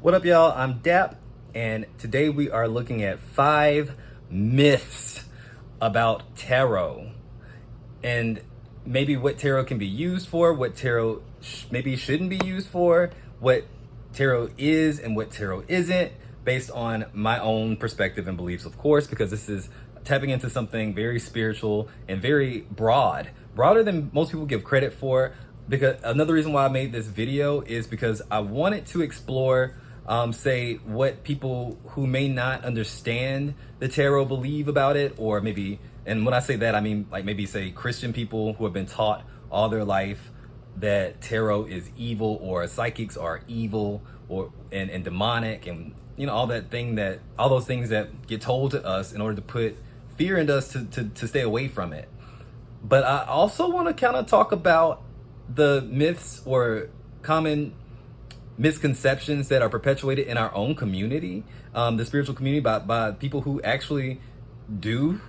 What up, y'all? I'm Dap, and today we are looking at 5 myths about tarot, and maybe what tarot can be used for, what tarot maybe shouldn't be used for, what tarot is and what tarot isn't, based on my own perspective and beliefs, of course, because this is tapping into something very spiritual and very broader than most people give credit for. Because another reason why I made this video is because I wanted to explore say what people who may not understand the tarot believe about it, or maybe, and when I say that, I mean like maybe say Christian people who have been taught all their life that tarot is evil, or psychics are evil, or and demonic, and you know all those things that get told to us in order to put fear into us to stay away from it. But I also want to kind of talk about the myths or common misconceptions that are perpetuated in our own community, the spiritual community, by people who actually do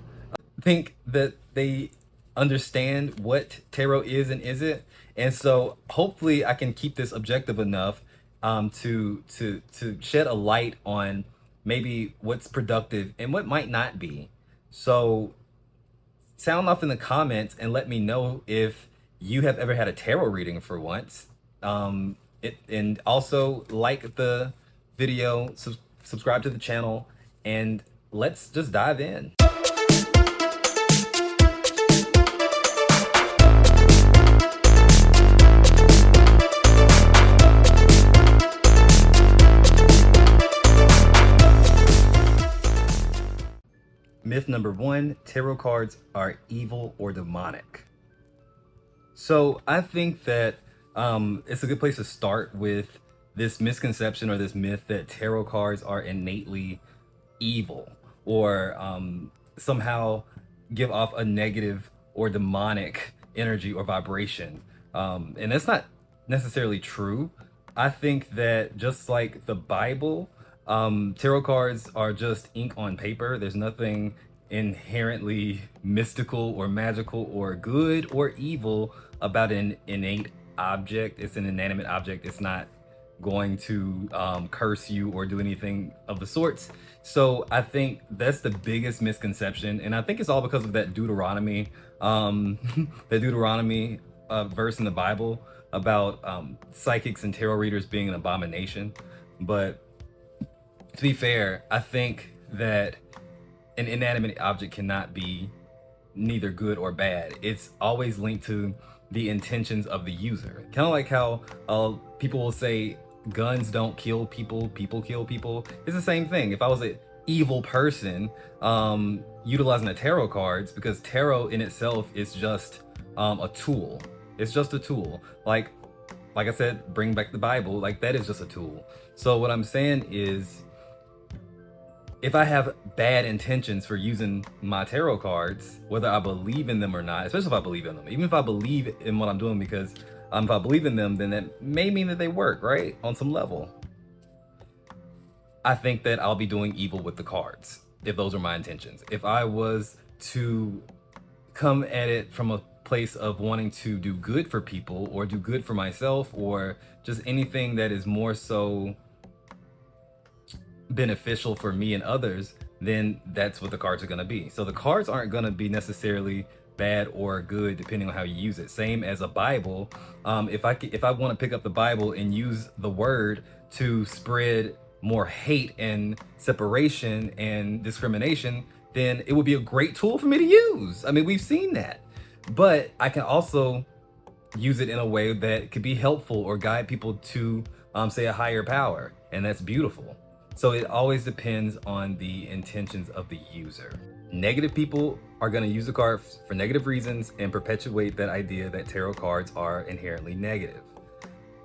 think that they understand what tarot is and isn't. And so hopefully I can keep this objective enough to shed a light on maybe what's productive and what might not be. So sound off in the comments and let me know if you have ever had a tarot reading for once. And also like the video, subscribe to the channel, and let's just dive in. Myth number 1, tarot cards are evil or demonic. So I think that it's a good place to start with this misconception or this myth that tarot cards are innately evil, or somehow give off a negative or demonic energy or vibration. And that's not necessarily true. I think that just like the Bible, tarot cards are just ink on paper. There's nothing inherently mystical or magical or good or evil about an innate object. It's an inanimate object. It's not going to curse you or do anything of the sorts. So I think that's the biggest misconception, and I think it's all because of that Deuteronomy, verse in the Bible about psychics and tarot readers being an abomination. But to be fair, I think that an inanimate object cannot be neither good or bad. It's always linked to the intentions of the user. Kind of like how people will say guns don't kill people, people kill people. It's the same thing. If I was an evil person utilizing the tarot cards, because tarot in itself is just a tool. It's just a tool. Like I said, bring back the Bible, like that is just a tool. So what I'm saying is, if I have bad intentions for using my tarot cards, whether I believe in them or not, especially if I believe in them, even if I believe in what I'm doing, because if I believe in them, then that may mean that they work, right? On some level. I think that I'll be doing evil with the cards, if those are my intentions. If I was to come at it from a place of wanting to do good for people, or do good for myself, or just anything that is more so beneficial for me and others, then that's what the cards are going to be. So the cards aren't going to be necessarily bad or good depending on how you use it. Same as a Bible. If I want to pick up the Bible and use the word to spread more hate and separation and discrimination, then it would be a great tool for me to use. I mean, we've seen that. But I can also use it in a way that could be helpful or guide people to say a higher power, and that's beautiful. So it always depends on the intentions of the user. Negative people are going to use the cards for negative reasons and perpetuate that idea that tarot cards are inherently negative.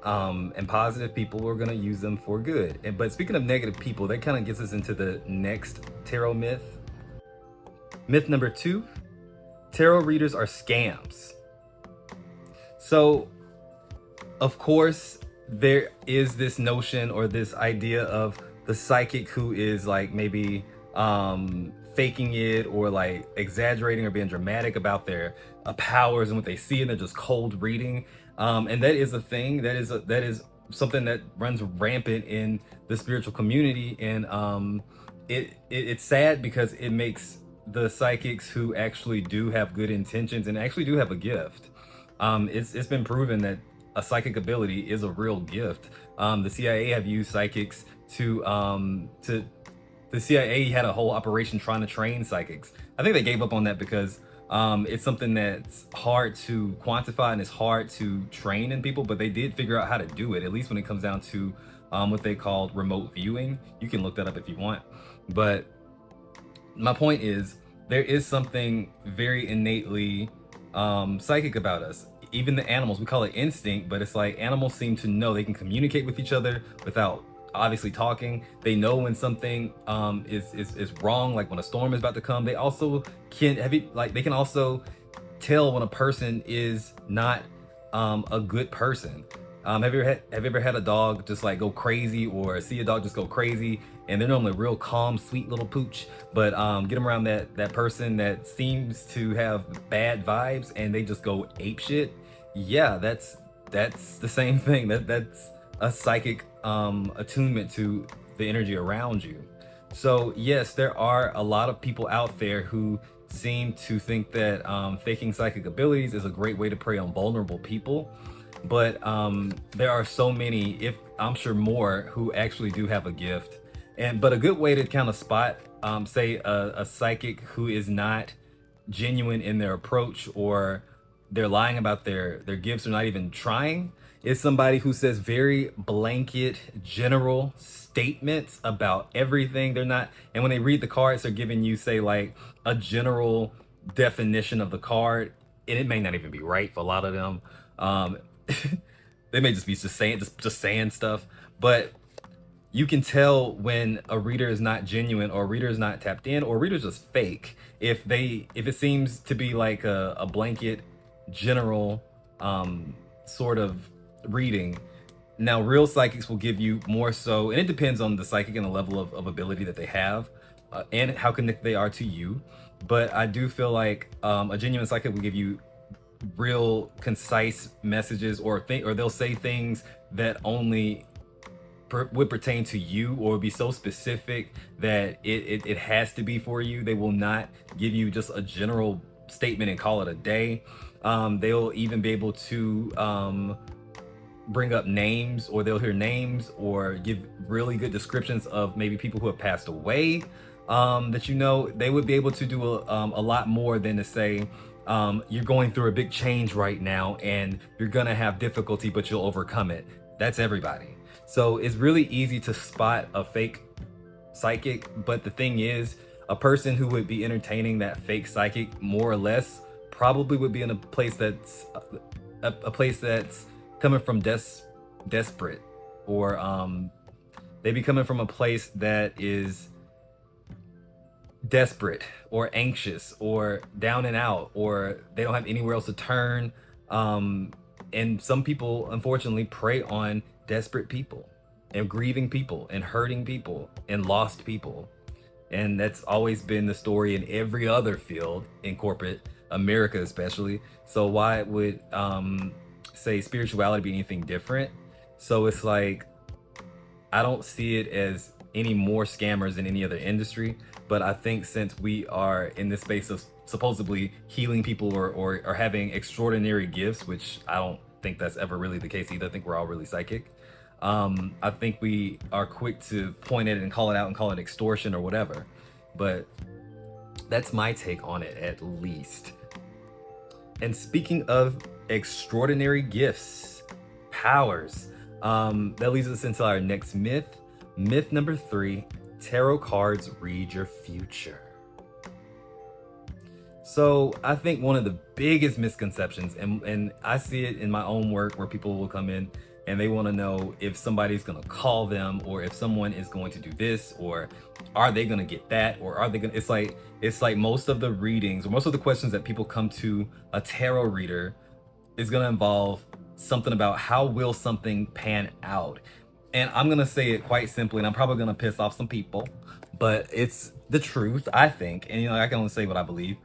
And positive people are going to use them for good. But speaking of negative people, that kind of gets us into the next tarot myth. Myth number 2, tarot readers are scams. So, of course, there is this notion or this idea of the psychic who is like maybe faking it, or like exaggerating or being dramatic about their powers and what they see, and they're just cold reading. And that is a thing. That is something that runs rampant in the spiritual community, and it's sad because it makes the psychics who actually do have good intentions and actually do have a gift. It's been proven that a psychic ability is a real gift. The CIA have used psychics to the CIA had a whole operation trying to train psychics. I think they gave up on that because it's something that's hard to quantify and it's hard to train in people, but they did figure out how to do it, at least when it comes down to what they called remote viewing. You can look that up if you want. But my point is, there is something very innately psychic about us. Even the animals, we call it instinct, but it's like animals seem to know they can communicate with each other without obviously talking. They know when something is wrong, like when a storm is about to come. They also can they can also tell when a person is not a good person. Have you ever had a dog just like go crazy, or see a dog just go crazy, and they're normally real calm, sweet little pooch, but get them around that person that seems to have bad vibes and they just go ape shit? Yeah, that's the same thing. That's a psychic attunement to the energy around you. So yes, there are a lot of people out there who seem to think that faking psychic abilities is a great way to prey on vulnerable people. But there are so many, if I'm sure more, who actually do have a gift. But a good way to kind of spot, say, a psychic who is not genuine in their approach, or they're lying about their gifts, or not even trying, is somebody who says very blanket, general statements about everything. They're not, and when they read the cards, they're giving you, say, like a general definition of the card, and it may not even be right for a lot of them. They may just be just saying stuff, but you can tell when a reader is not genuine, or a reader is not tapped in, or a reader's just fake if it seems to be like a blanket, general sort of reading. Now, real psychics will give you more so, and it depends on the psychic and the level of ability that they have, and how connected they are to you. But I do feel like a genuine psychic will give you real concise messages, or they'll say things that only would pertain to you, or be so specific that it has to be for you. They will not give you just a general statement and call it a day. They'll even be able to bring up names, or they'll hear names, or give really good descriptions of maybe people who have passed away, that they would be able to do a lot more than to say, you're going through a big change right now and you're gonna have difficulty, but you'll overcome it. That's everybody. So it's really easy to spot a fake psychic, but the thing is, a person who would be entertaining that fake psychic more or less probably would be in a place that's coming from desperate, or they be coming from a place that is desperate, or anxious, or down and out, or they don't have anywhere else to turn. And some people unfortunately prey on desperate people, and grieving people, and hurting people, and lost people. And that's always been the story in every other field in corporate America, especially. So why would say spirituality be anything different? So it's like, I don't see it as any more scammers than any other industry, but I think since we are in this space of supposedly healing people, or having extraordinary gifts, which I don't think that's ever really the case either. I think we're all really psychic. I think we are quick to point at it and call it out and call it extortion or whatever, but that's my take on it, at least. And speaking of extraordinary gifts, powers, that leads us into our next myth. Myth number 3, tarot cards read your future. So I think one of the biggest misconceptions, and I see it in my own work, where people will come in and they want to know if somebody's going to call them, or if someone is going to do this, or are they going to get that, or are they going to, it's like most of the readings, or most of the questions that people come to a tarot reader is going to involve something about how will something pan out. And I'm going to say it quite simply, and I'm probably going to piss off some people, but it's the truth, I think. And I can only say what I believe.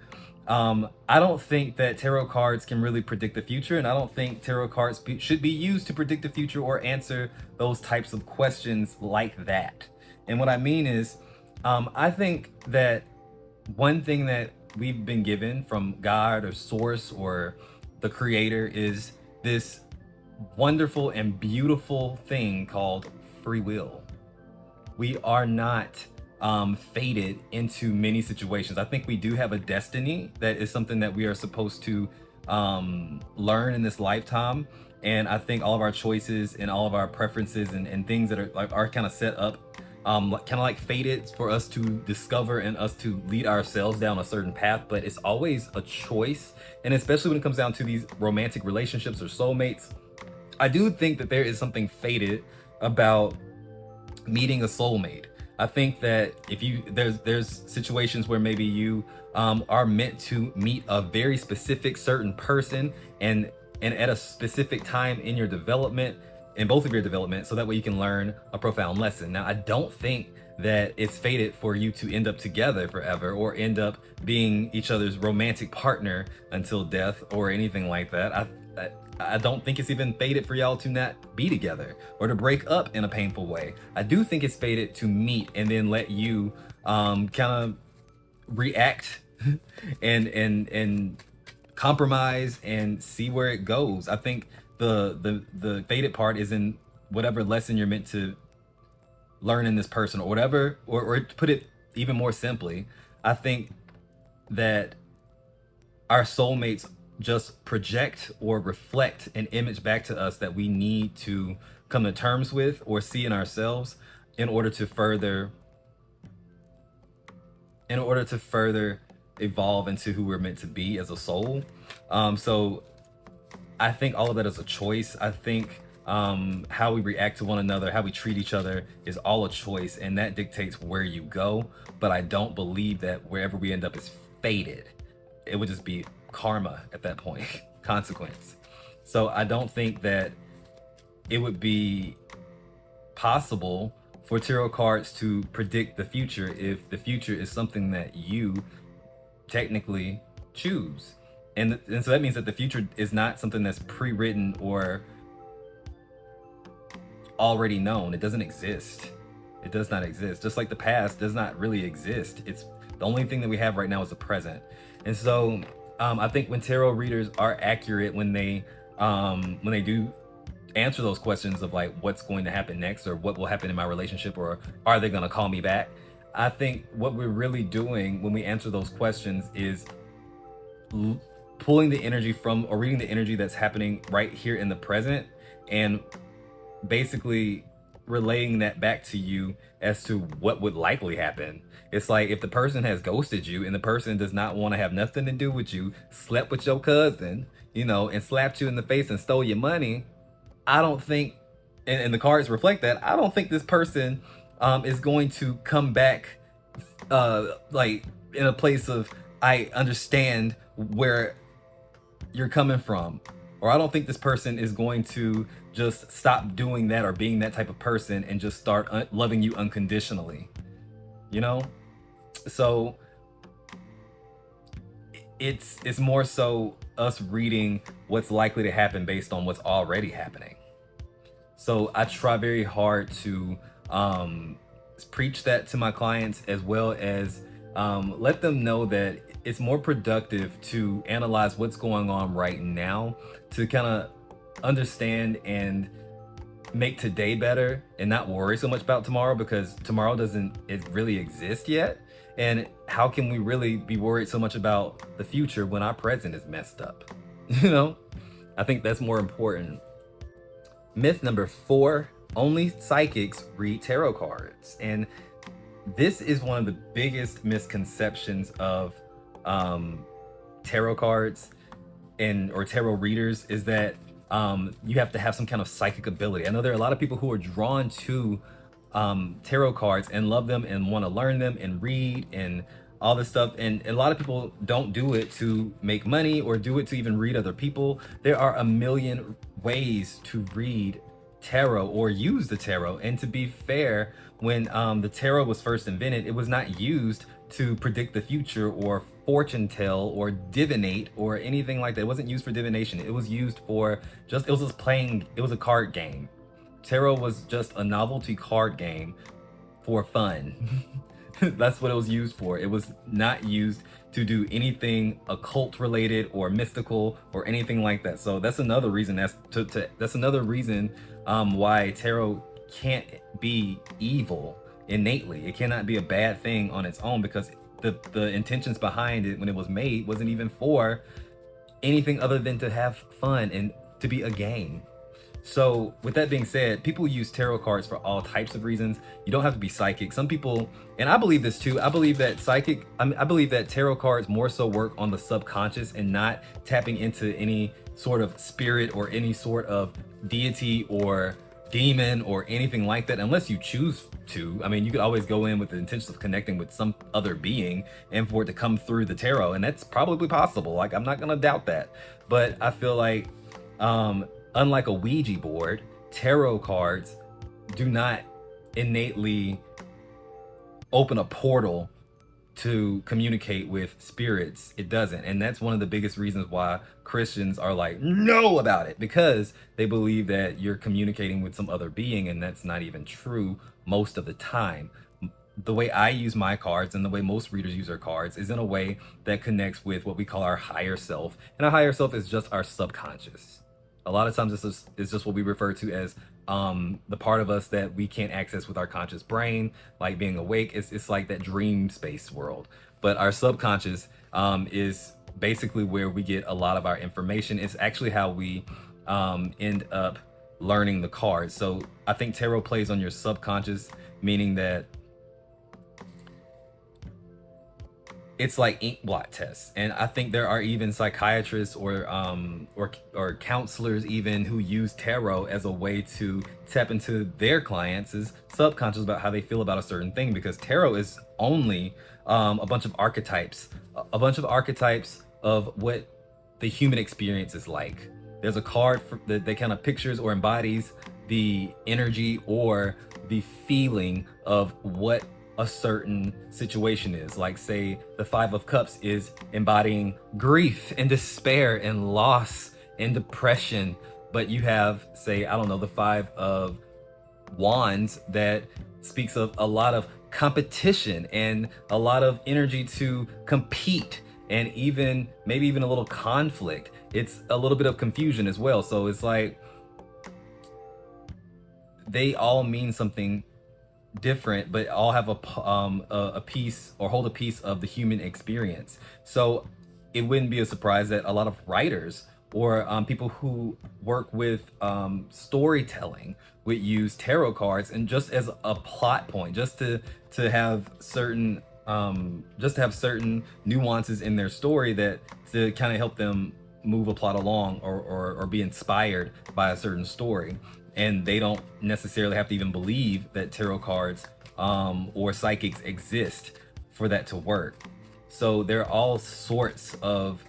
I don't think that tarot cards can really predict the future, and I don't think tarot cards should be used to predict the future or answer those types of questions like that. And what I mean is, I think that one thing that we've been given from God or source or the creator is this wonderful and beautiful thing called free will. We are not fated into many situations. I think we do have a destiny that is something that we are supposed to learn in this lifetime. And I think all of our choices and all of our preferences and things that are kind of set up kind of like fated for us to discover and us to lead ourselves down a certain path, but it's always a choice. And especially when it comes down to these romantic relationships or soulmates, I do think that there is something fated about meeting a soulmate. I think that if you there's situations where maybe you are meant to meet a very specific certain person and at a specific time in your development, in both of your development, so that way you can learn a profound lesson. Now, I don't think that it's fated for you to end up together forever or end up being each other's romantic partner until death or anything like that. I don't think it's even fated for y'all to not be together or to break up in a painful way. I do think it's fated to meet and then let you kind of react and compromise and see where it goes. I think the fated part is in whatever lesson you're meant to learn in this person or whatever, or to put it even more simply, I think that our soulmates just project or reflect an image back to us that we need to come to terms with or see in ourselves in order to further evolve into who we're meant to be as a soul. So I think all of that is a choice. I think how we react to one another, how we treat each other is all a choice, and that dictates where you go. But I don't believe that wherever we end up is fated. It would just be karma at that point, consequence. So I don't think that it would be possible for tarot cards to predict the future if the future is something that you technically choose. And so that means that the future is not something that's pre-written or already known. It doesn't exist. It does not exist. Just like the past does not really exist. It's the only thing that we have right now is the present. And so I think when tarot readers are accurate, when they do answer those questions of like what's going to happen next or what will happen in my relationship or are they going to call me back, I think what we're really doing when we answer those questions is pulling the energy from or reading the energy that's happening right here in the present and basically relaying that back to you as to what would likely happen. It's like if the person has ghosted you and the person does not want to have nothing to do with you, slept with your cousin, and slapped you in the face and stole your money, I don't think, and the cards reflect that, I don't think this person is going to come back like in a place of, I understand where you're coming from. Or I don't think this person is going to just stop doing that or being that type of person and just start loving you unconditionally. So it's more so us reading what's likely to happen based on what's already happening. So I try very hard to preach that to my clients, as well as let them know that it's more productive to analyze what's going on right now to kind of understand and make today better and not worry so much about tomorrow, because tomorrow doesn't really exist yet. And how can we really be worried so much about the future when our present is messed up? I think that's more important. Myth number 4, only psychics read tarot cards. And this is one of the biggest misconceptions of tarot cards or tarot readers, is that you have to have some kind of psychic ability. I know there are a lot of people who are drawn to tarot cards and love them and want to learn them and read and all this stuff, and a lot of people don't do it to make money or do it to even read other people. There are a million ways to read tarot or use the tarot. And to be fair, when the tarot was first invented, it was not used to predict the future or fortune tell or divinate or anything like that. It wasn't used for divination. It was used for just, it was just playing, it was a card game. Tarot was just a novelty card game for fun. That's what it was used for. It was not used to do anything occult related or mystical or anything like that. So that's another reason, that's another reason why tarot can't be evil innately. It cannot be a bad thing on its own, because the intentions behind it when it was made wasn't even for anything other than to have fun and to be a game. So with that being said, people use tarot cards for all types of reasons. You don't have to be psychic. Some people, and I believe this too, I believe that I believe that tarot cards more so work on the subconscious and not tapping into any sort of spirit or any sort of deity or demon or anything like that, unless you choose to. I mean, you could always go in with the intention of connecting with some other being and for it to come through the tarot, and that's probably possible. Like, I'm not gonna doubt that, but I feel like unlike a Ouija board, tarot cards do not innately open a portal to communicate with spirits. It doesn't. And that's one of the biggest reasons why Christians are like, no about it, because they believe that you're communicating with some other being, and that's not even true most of the time. The way I use my cards and the way most readers use their cards is in a way that connects with what we call our higher self. And our higher self is just our subconscious. A lot of times it's just what we refer to as the part of us that we can't access with our conscious brain, like being awake. It's like that dream space world. But our subconscious is basically where we get a lot of our information. It's actually how we end up learning the cards. So I think tarot plays on your subconscious, meaning that it's like ink blot tests. And I think there are even psychiatrists or counselors even who use tarot as a way to tap into their clients' subconscious about how they feel about a certain thing, because tarot is only a bunch of archetypes of what the human experience is like. There's a card that kind of pictures or embodies the energy or the feeling of what a certain situation is. Like, say the Five of Cups is embodying grief and despair and loss and depression, but you have, say, I don't know, the Five of Wands that speaks of a lot of competition and a lot of energy to compete, and even maybe even a little conflict. It's a little bit of confusion as well. So it's like they all mean something different, but all have a piece, or hold a piece of the human experience. So it wouldn't be a surprise that a lot of writers or people who work with storytelling would use tarot cards, and just as a plot point, just to have certain nuances in their story that to kind of help them move a plot along, or be inspired by a certain story. And they don't necessarily have to even believe that tarot cards or psychics exist for that to work. So there are all sorts of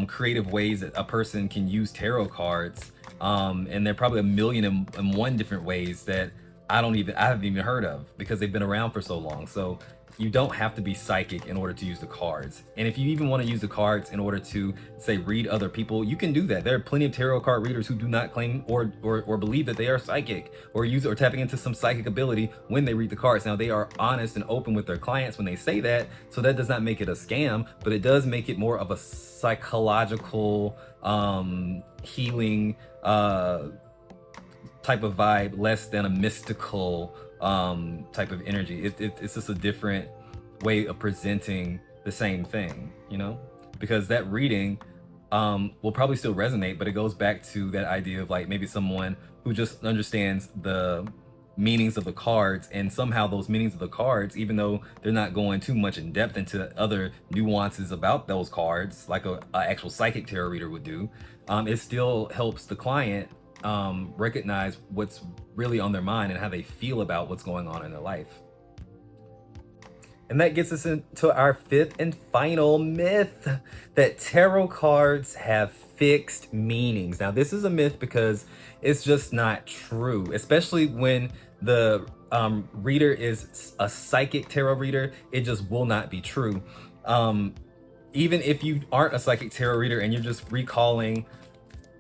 creative ways that a person can use tarot cards, and there are probably a million and one different ways that I haven't even heard of, because they've been around for so long. So you don't have to be psychic in order to use the cards. And if you even want to use the cards in order to, say, read other people, you can do that. There are plenty of tarot card readers who do not claim or believe that they are psychic, or tapping into some psychic ability when they read the cards. Now, they are honest and open with their clients when they say that, so that does not make it a scam, but it does make it more of a psychological healing type of vibe, less than a mystical type of energy. It's just a different way of presenting the same thing, you know, because that reading will probably still resonate, but it goes back to that idea of like maybe someone who just understands the meanings of the cards, and somehow those meanings of the cards, even though they're not going too much in depth into other nuances about those cards like a actual psychic tarot reader would do, it still helps the client recognize what's really on their mind and how they feel about what's going on in their life. And that gets us into our fifth and final myth, that tarot cards have fixed meanings. Now, this is a myth because it's just not true, especially when the reader is a psychic tarot reader. It just will not be true. even if you aren't a psychic tarot reader and you're just recalling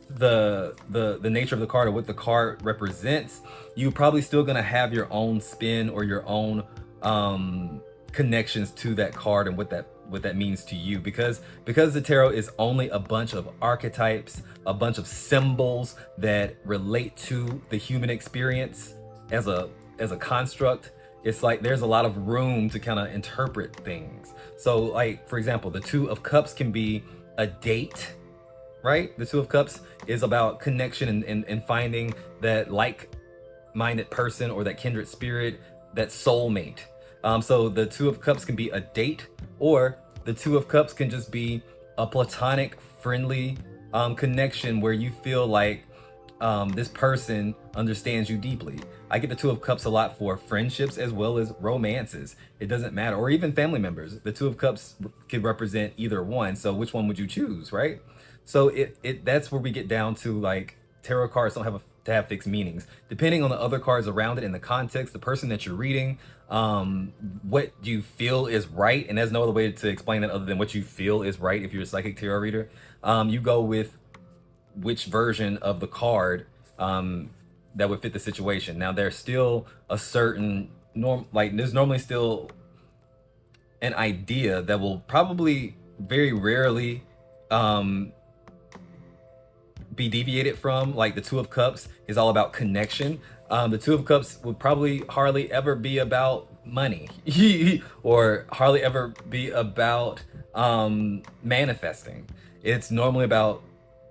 the nature of the card or what the card represents, you're probably still gonna have your own spin or your own connections to that card and what that means to you, because the tarot is only a bunch of archetypes, a bunch of symbols that relate to the human experience as a construct. It's like there's a lot of room to kind of interpret things. So like, for example, the Two of Cups can be a date, right? The Two of Cups is about connection and finding that like-minded person or that kindred spirit, that soulmate. So the Two of Cups can be a date, or the Two of Cups can just be a platonic, friendly connection where you feel like this person understands you deeply. I get the Two of Cups a lot for friendships as well as romances. It doesn't matter, or even family members. The Two of Cups could represent either one. So which one would you choose, right? So that's where we get down to, like, tarot cards don't have fixed meanings. Depending on the other cards around it and the context, the person that you're reading, what you feel is right, and there's no other way to explain it other than what you feel is right. If you're a psychic tarot reader, you go with which version of the card that would fit the situation. Now, there's still a certain there's normally still an idea that will probably very rarely be deviated from. Like the Two of Cups is all about connection. The Two of Cups would probably hardly ever be about money or hardly ever be about manifesting. It's normally about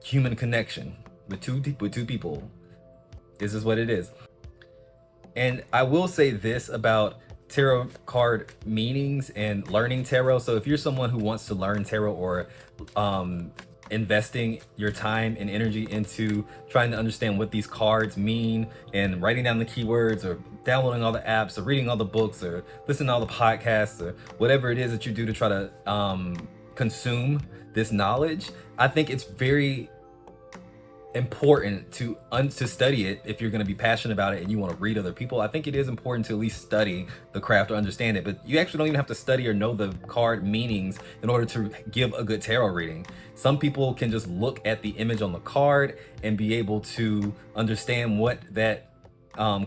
human connection with two people. This is what it is. And I will say this about tarot card meanings and learning tarot. So if you're someone who wants to learn tarot, or investing your time and energy into trying to understand what these cards mean and writing down the keywords, or downloading all the apps, or reading all the books, or listening to all the podcasts, or whatever it is that you do to try to consume this knowledge, I think it's very important to study it. If you're going to be passionate about it and you want to read other people, I think it is important to at least study the craft or understand it. But you actually don't even have to study or know the card meanings in order to give a good tarot reading. Some people can just look at the image on the card and be able to understand what that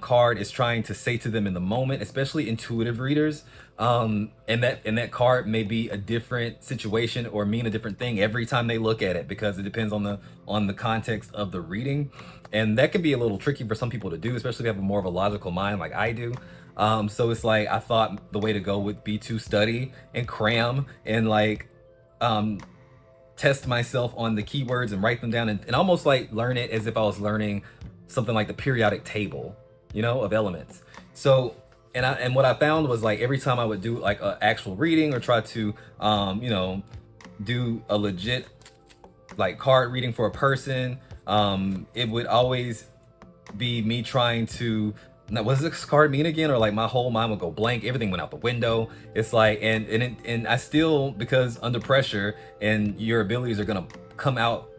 card is trying to say to them in the moment, especially intuitive readers. And that card may be a different situation or mean a different thing every time they look at it, because it depends on the context of the reading. And that can be a little tricky for some people to do, especially if they have more of a logical mind like I do. So it's like, I thought the way to go would be to study and cram and test myself on the keywords and write them down, and almost like learn it as if I was learning something like the periodic table, of elements. So, and what I found was, like, every time I would do like an actual reading or try to, do a legit like card reading for a person, it would always be me trying to, now, what does this card mean again? Or like my whole mind would go blank. Everything went out the window. It's like, and I still, because under pressure, and your abilities are gonna come out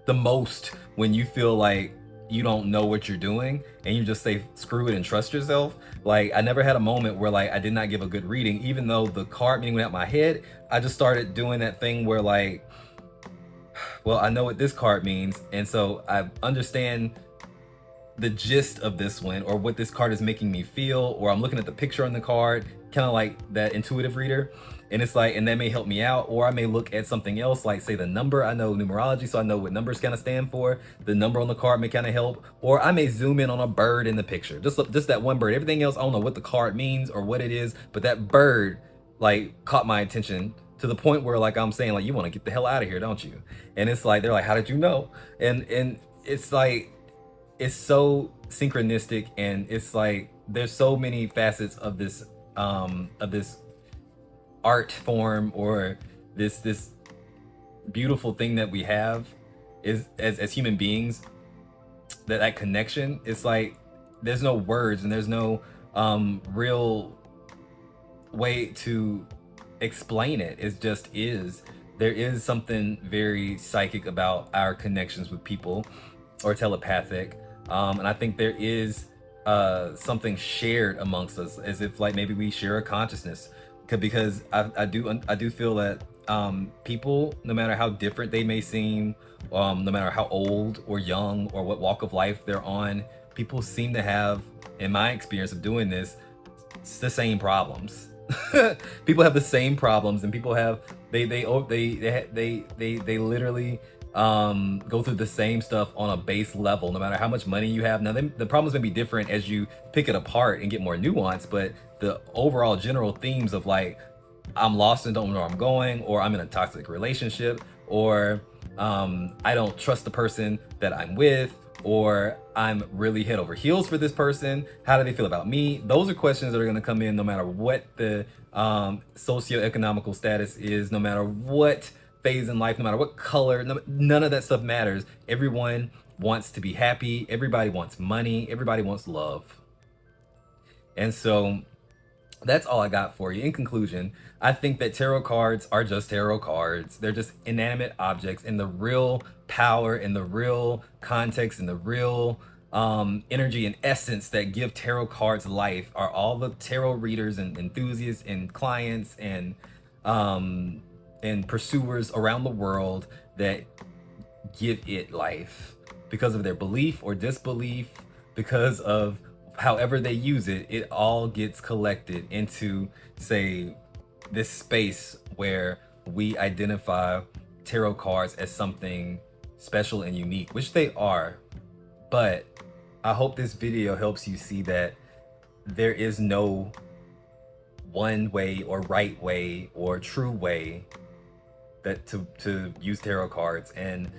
the most when you feel like you don't know what you're doing and you just say screw it and trust yourself. Like, I never had a moment where like I did not give a good reading, even though the card meaning went out my head. I just started doing that thing where, like, well, I know what this card means, and so I understand the gist of this one, or what this card is making me feel, or I'm looking at the picture on the card, kind of like that intuitive reader. And it's like, and that may help me out. Or I may look at something else, like say the number. I know numerology, so I know what numbers kind of stand for. The number on the card may kind of help. Or I may zoom in on a bird in the picture, just that one bird. Everything else, I don't know what the card means or what it is, but that bird like caught my attention to the point where, like, I'm saying, like, you want to get the hell out of here, don't you? And it's like, they're like, how did you know? And it's like, it's so synchronistic, and it's like there's so many facets of this art form, or this beautiful thing that we have is as human beings, that connection. It's like there's no words and there's no real way to explain it. It just is. There is something very psychic about our connections with people, or telepathic. And I think there is something shared amongst us, as if like maybe we share a consciousness, because I do feel that people, no matter how different they may seem, no matter how old or young or what walk of life they're on, people seem to have, in my experience of doing this, it's the same problems. People have the same problems, and people have they literally go through the same stuff on a base level, no matter how much money you have. Now, the problems may be different as you pick it apart and get more nuanced, but the overall general themes of like, I'm lost and don't know where I'm going, or I'm in a toxic relationship, or I don't trust the person that I'm with, or I'm really head over heels for this person. How do they feel about me? Those are questions that are going to come in no matter what the socioeconomical status is, no matter what phase in life, no matter what color, none of that stuff matters. Everyone wants to be happy. Everybody wants money. Everybody wants love. And so that's all I got for you. In conclusion, I think that tarot cards are just tarot cards. They're just inanimate objects, and the real power and the real context and the real energy and essence that give tarot cards life are all the tarot readers and enthusiasts and clients and pursuers around the world that give it life because of their belief or disbelief, because of however they use it. It all gets collected into, say, this space where we identify tarot cards as something special and unique, which they are. But I hope this video helps you see that there is no one way or right way or true way that to use tarot cards. And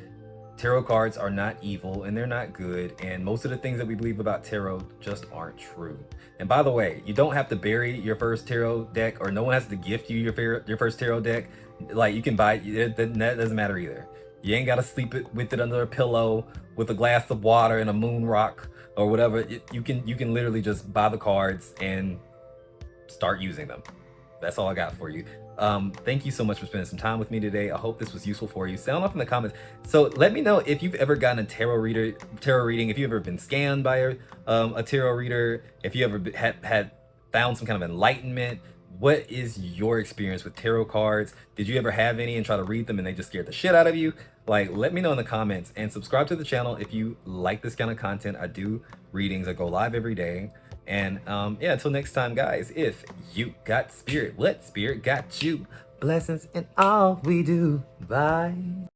tarot cards are not evil, and they're not good, and most of the things that we believe about tarot just aren't true. And by the way, you don't have to bury your first tarot deck, or no one has to gift you your first tarot deck. Like, you can buy it, that doesn't matter either. You ain't gotta sleep with it under a pillow with a glass of water and a moon rock or whatever. You can literally just buy the cards and start using them. That's all I got for you. Thank you so much for spending some time with me today. I hope this was useful for you. Sound off in the comments. So let me know if you've ever gotten a tarot reading, if you've ever been scammed by a tarot reader, if you ever had found some kind of enlightenment. What is your experience with tarot cards? Did you ever have any and try to read them and they just scared the shit out of you? Like, let me know in the comments, and subscribe to the channel if you like this kind of content. I do readings. I go live every day. And yeah, until next time, guys, if you got spirit, what spirit got you? Blessings in all we do. Bye.